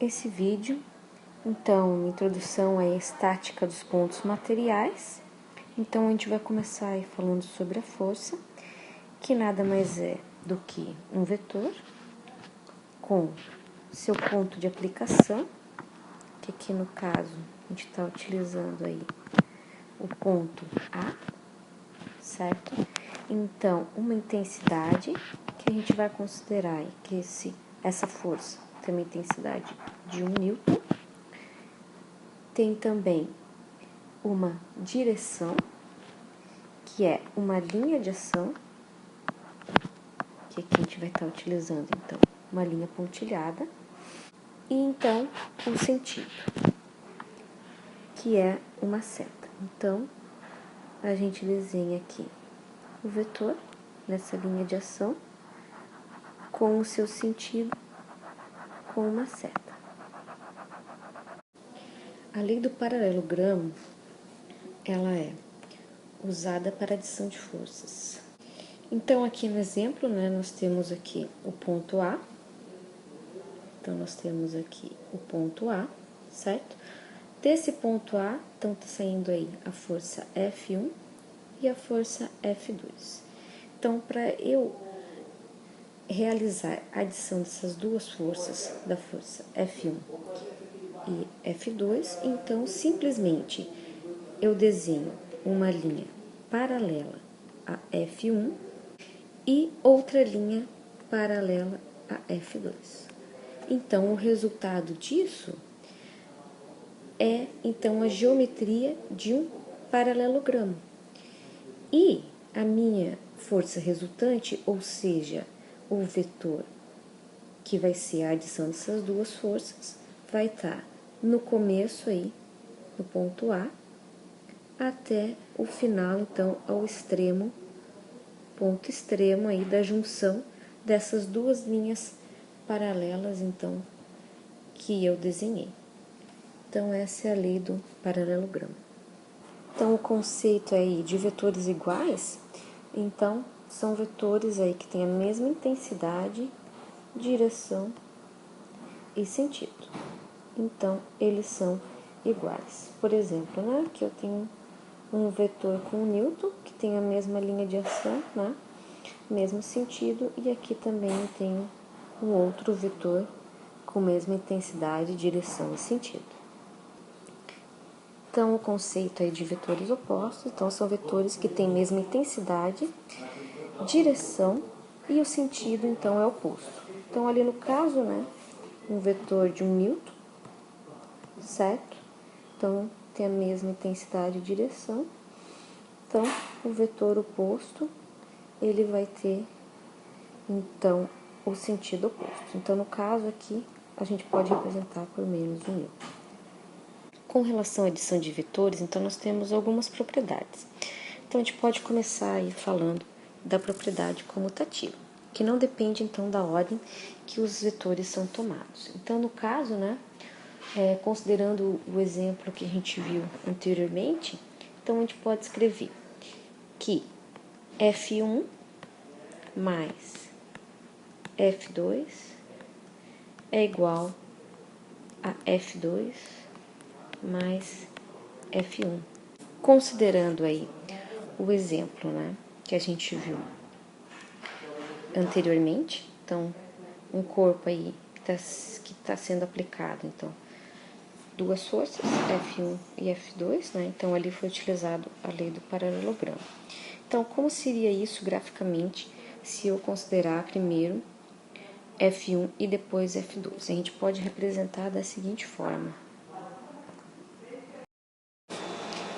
esse vídeo. Então, introdução à estática dos pontos materiais. Então, a gente vai começar aí falando sobre a força, que nada mais é do que um vetor com seu ponto de aplicação, que aqui no caso a gente está utilizando aí o ponto A, certo? Então, uma intensidade que a gente vai considerar aí, que essa força tem uma intensidade de 1 newton. Tem também uma direção, que é uma linha de ação, que aqui a gente vai estar utilizando, então, uma linha pontilhada. E, então, o sentido, que é uma seta. Então, a gente desenha aqui o vetor, nessa linha de ação, com o seu sentido, com uma seta. A lei do paralelogramo, ela é usada para adição de forças. Então, aqui no exemplo, né, nós temos aqui o ponto A. Então, nós temos aqui o ponto A, certo? Desse ponto A, então, está saindo aí a força F1 e a força F2. Então, para eu realizar a adição dessas duas forças, da força F1 e F2, então, simplesmente, eu desenho uma linha paralela a F1 e outra linha paralela a F2. Então, o resultado disso é, então, a geometria de um paralelogramo. E a minha força resultante, ou seja, o vetor que vai ser a adição dessas duas forças, vai estar no começo aí, no ponto A, até o final, então, ao extremo, ponto extremo aí da junção dessas duas linhas paralelas, então, que eu desenhei. Então, essa é a lei do paralelogramo. Então, o conceito aí de vetores iguais, então, são vetores aí que têm a mesma intensidade, direção e sentido. Então, eles são iguais. Por exemplo, né, aqui eu tenho um vetor com newton, que tem a mesma linha de ação, né, mesmo sentido, e aqui também eu tenho um outro vetor com a mesma intensidade, direção e sentido. Então, o conceito aí de vetores opostos, então, são vetores que têm a mesma intensidade, direção e o sentido, então, é oposto. Então, ali no caso, né, um vetor de 1 newton, certo? Então, tem a mesma intensidade e direção. Então, o vetor oposto, ele vai ter, então, o sentido oposto. Então, no caso aqui, a gente pode representar por menos 1 newton. Com relação à adição de vetores, então, nós temos algumas propriedades. Então, a gente pode começar aí falando da propriedade comutativa, que não depende, então, da ordem que os vetores são tomados. Então, no caso, né, considerando o exemplo que a gente viu anteriormente, então, a gente pode escrever que F1 mais F2 é igual a F2 mais F1. Considerando aí o exemplo, né, que a gente viu anteriormente, então, um corpo aí que está sendo aplicado, então, duas forças, F1 e F2, né, então ali foi utilizado a lei do paralelogramo. Então, como seria isso graficamente se eu considerar primeiro F1 e depois F2? A gente pode representar da seguinte forma.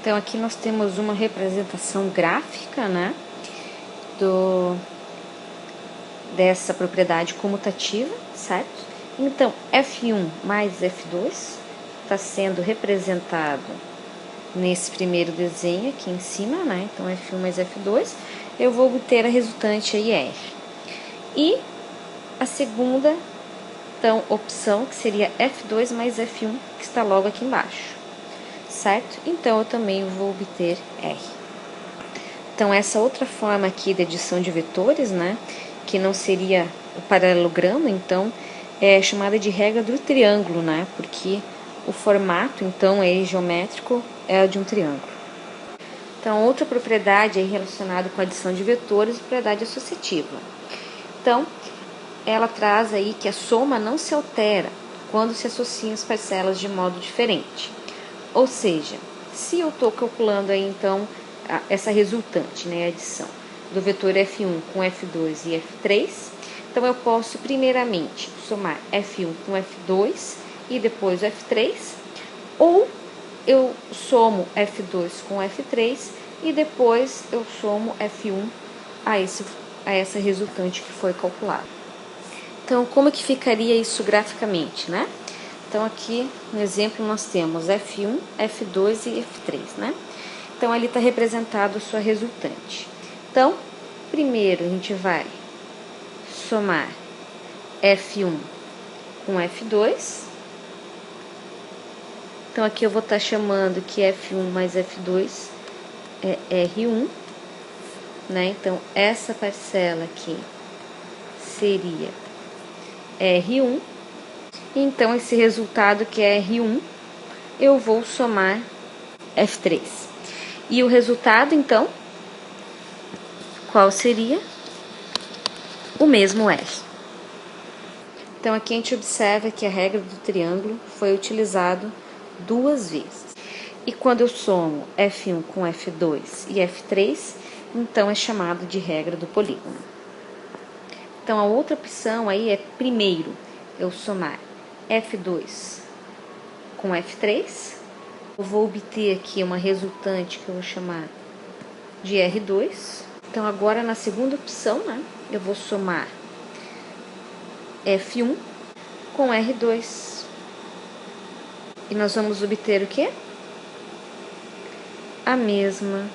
Então, aqui nós temos uma representação gráfica, né, dessa propriedade comutativa, certo? Então, F1 mais F2 está sendo representado nesse primeiro desenho aqui em cima, né? Então, F1 mais F2, eu vou obter a resultante aí, F. E a segunda, então, opção, que seria F2 mais F1, que está logo aqui embaixo, certo? Então, eu também vou obter R. Então, essa outra forma aqui de adição de vetores, né, que não seria o paralelogramo, então, é chamada de regra do triângulo, né? Porque o formato, então, aí, geométrico é de um triângulo. Então, outra propriedade aí relacionada com a adição de vetores é a propriedade associativa. Então, ela traz aí que a soma não se altera quando se associam as parcelas de modo diferente. Ou seja, se eu estou calculando aí, então, essa resultante, né, a adição do vetor F1 com F2 e F3, então eu posso primeiramente somar F1 com F2 e depois o F3, ou eu somo F2 com F3 e depois eu somo F1 a essa resultante que foi calculada. Então, como que ficaria isso graficamente, né? Então, aqui no exemplo nós temos F1, F2 e F3, né? Então, ali está representado a sua resultante. Então, primeiro a gente vai somar F1 com F2. Então, aqui eu vou estar chamando que F1 mais F2 é R1, né? Então, essa parcela aqui seria R1. Então, esse resultado que é R1, eu vou somar F3. E o resultado, então, qual seria? O mesmo R. Então, aqui a gente observa que a regra do triângulo foi utilizada duas vezes. E quando eu somo F1 com F2 e F3, então é chamado de regra do polígono. Então, a outra opção aí é, primeiro, eu somar F2 com F3. Eu vou obter aqui uma resultante que eu vou chamar de R2. Então, agora na segunda opção, né, eu vou somar F1 com R2. E nós vamos obter o quê? A mesma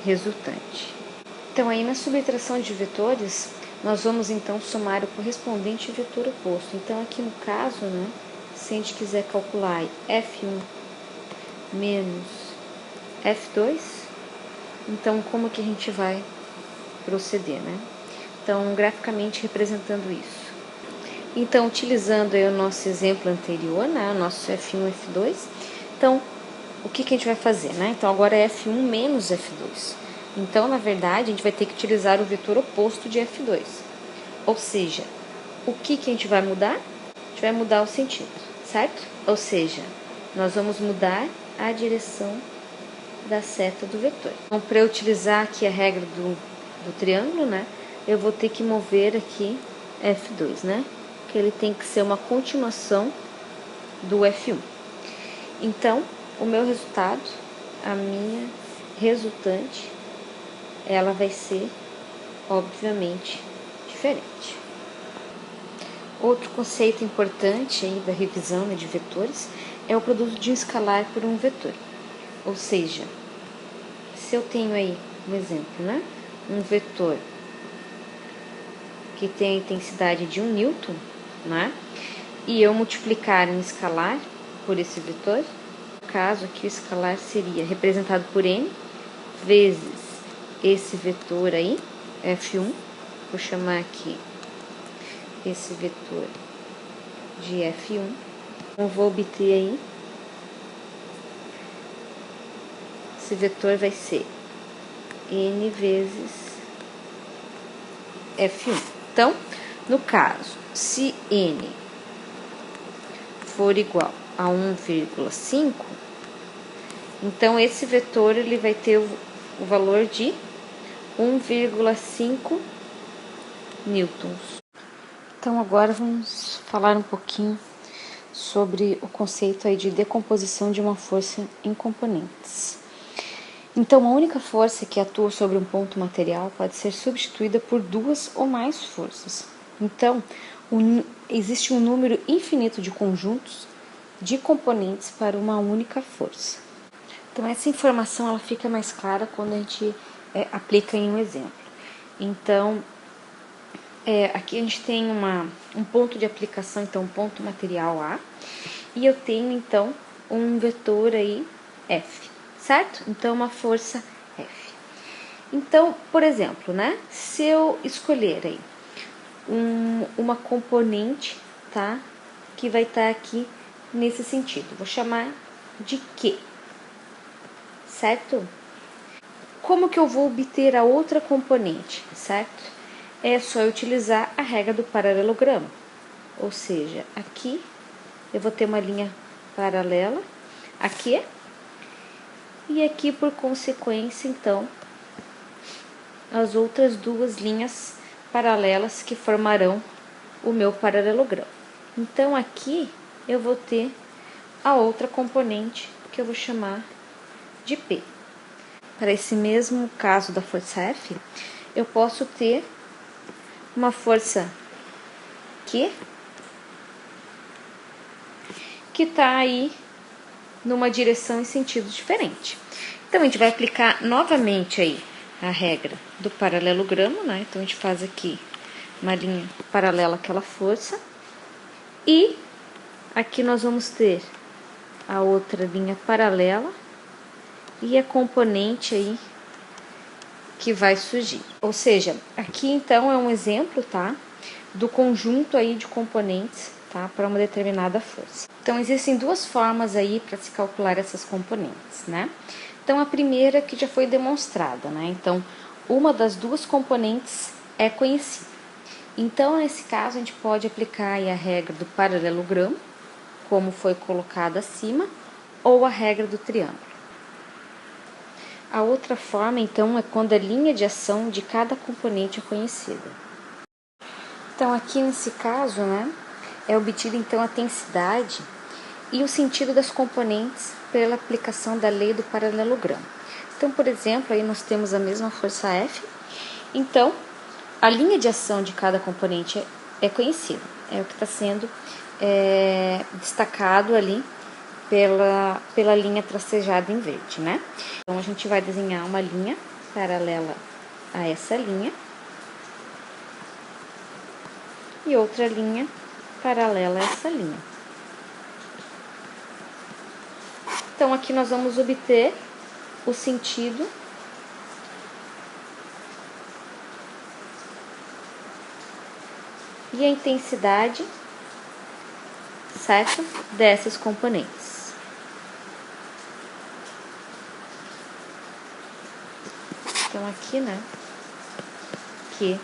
resultante. Então, aí na subtração de vetores, nós vamos então somar o correspondente vetor oposto. Então, aqui no caso, né, se a gente quiser calcular F1 menos F2, então como que a gente vai proceder, né? Então, graficamente representando isso. Então, utilizando aí o nosso exemplo anterior, né, o nosso F1 F2, então, o que a gente vai fazer, né? Então, agora é F1 menos F2. Então, na verdade, a gente vai ter que utilizar o vetor oposto de F2. Ou seja, o que a gente vai mudar? A gente vai mudar o sentido, certo? Ou seja, nós vamos mudar a direção da seta do vetor. Então, para eu utilizar aqui a regra do triângulo, né, eu vou ter que mover aqui F2, né? Que ele tem que ser uma continuação do F1. Então, o meu resultado, a minha resultante, ela vai ser, obviamente, diferente. Outro conceito importante aí da revisão, né, de vetores é o produto de um escalar por um vetor. Ou seja, se eu tenho aí um exemplo, né, um vetor que tem a intensidade de 1 newton, né, e eu multiplicar um escalar por esse vetor, no caso aqui o escalar seria representado por n vezes esse vetor aí, F1, vou chamar aqui esse vetor de F1, eu vou obter aí, esse vetor vai ser n vezes F1. Então, no caso, se n for igual a 1,5, então esse vetor ele vai ter o valor de 1,5 newtons. Então, agora vamos falar um pouquinho sobre o conceito aí de decomposição de uma força em componentes. Então, a única força que atua sobre um ponto material pode ser substituída por duas ou mais forças. Então, existe um número infinito de conjuntos de componentes para uma única força. Então, essa informação ela fica mais clara quando a gente aplica em um exemplo. Então, aqui a gente tem um ponto de aplicação, então, um ponto material A, e eu tenho, então, um vetor aí, F, certo? Então, uma força F. Então, por exemplo, né, se eu escolher aí uma componente tá? Que vai estar aqui nesse sentido. Vou chamar de Q, certo? Como que eu vou obter a outra componente, certo? É só utilizar a regra do paralelogramo. Ou seja, aqui eu vou ter uma linha paralela, aqui, e aqui, por consequência, então, as outras duas linhas paralelas que formarão o meu paralelogramo. Então, aqui eu vou ter a outra componente que eu vou chamar de P. Para esse mesmo caso da força F, eu posso ter uma força Q que está aí numa direção e sentido diferente. Então, a gente vai aplicar novamente aí a regra do paralelogramo, né? Então, a gente faz aqui uma linha paralela àquela força. E aqui nós vamos ter a outra linha paralela e a componente aí que vai surgir. Ou seja, aqui então é um exemplo, tá? Do conjunto aí de componentes, tá? Para uma determinada força. Então, existem duas formas aí para se calcular essas componentes, né? Então, a primeira que já foi demonstrada, né? Então, uma das duas componentes é conhecida. Então, nesse caso, a gente pode aplicar aí a regra do paralelogramo, como foi colocado acima, ou a regra do triângulo. A outra forma, então, é quando a linha de ação de cada componente é conhecida. Então, aqui nesse caso, né, é obtida então a densidade e o sentido das componentes pela aplicação da lei do paralelogramo. Então, por exemplo, aí nós temos a mesma força F. Então, a linha de ação de cada componente é conhecida. É o que está sendo destacado ali pela linha tracejada em verde, né? Então, a gente vai desenhar uma linha paralela a essa linha e outra linha paralela a essa linha. Então, aqui nós vamos obter o sentido e a intensidade, certo? Dessas componentes. Então, aqui, né, que